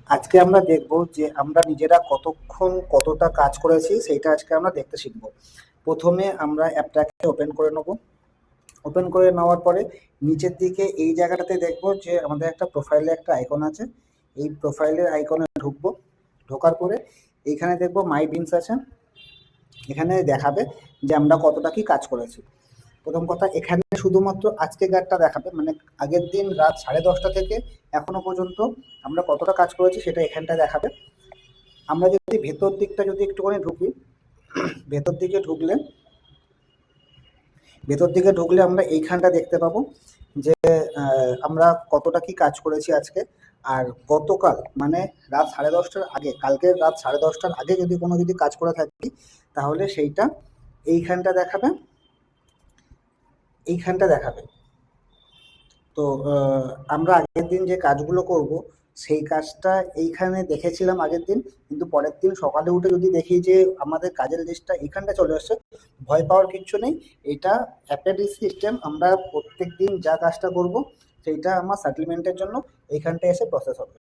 আজকে আমরা দেখব যে আমরা নিজেরা কতক্ষণ কতটা কাজ করেছি সেইটা আজকে আমরা দেখতে শিখব। প্রথমে আমরা অ্যাপটাকে ওপেন করে নেব। ওপেন করে নেওয়ার পরে নিচের দিকে এই জায়গাটাতে দেখব যে আমাদের একটা প্রোফাইলে একটা আইকন আছে। এই প্রোফাইলের আইকনে ঢুকবো। ঢোকার পরে এইখানে দেখব মাই বিনস আছে। এখানে দেখাবে যে আমরা কতটা কি কাজ করেছি। প্রথম কথা, এখানে শুধুমাত্র আজকেরটা দেখাবে, মানে আগের দিন রাত 10:30 থেকে এখনো পর্যন্ত আমরা কতটা কাজ করেছি সেটা এখানটায় দেখাবে। আমরা যদি ভেতর দিকটা যদি একটুখানি ঢুকি, ভেতর দিকে ঢুকলে আমরা এইখানটা দেখতে পাবো যে আমরা কতটা কি কাজ করেছি আজকে। আর গতকাল মানে রাত 10:30টার আগে, কালকের রাত 10:30টার আগে যদি কাজ করে থাকি তাহলে সেইটা এইখানটা দেখাবে, এইখানটা দেখাবে। তো আমরা আগের দিন যে কাজগুলো করব সেই কাজটা এইখানে দেখেছিলাম আগের দিন, কিন্তু পরের দিন সকালে উঠে যদি দেখি যে আমাদের কাজের লিস্টটা এইখানটা চলে আসছে, ভয় পাওয়ার কিচ্ছু নেই। এটা অ্যাপের সিস্টেম, আমরা প্রত্যেক দিন যা কাজটা করব সেইটা আমার সেটেলমেন্টের জন্য এইখানটায় এসে প্রসেস হবে।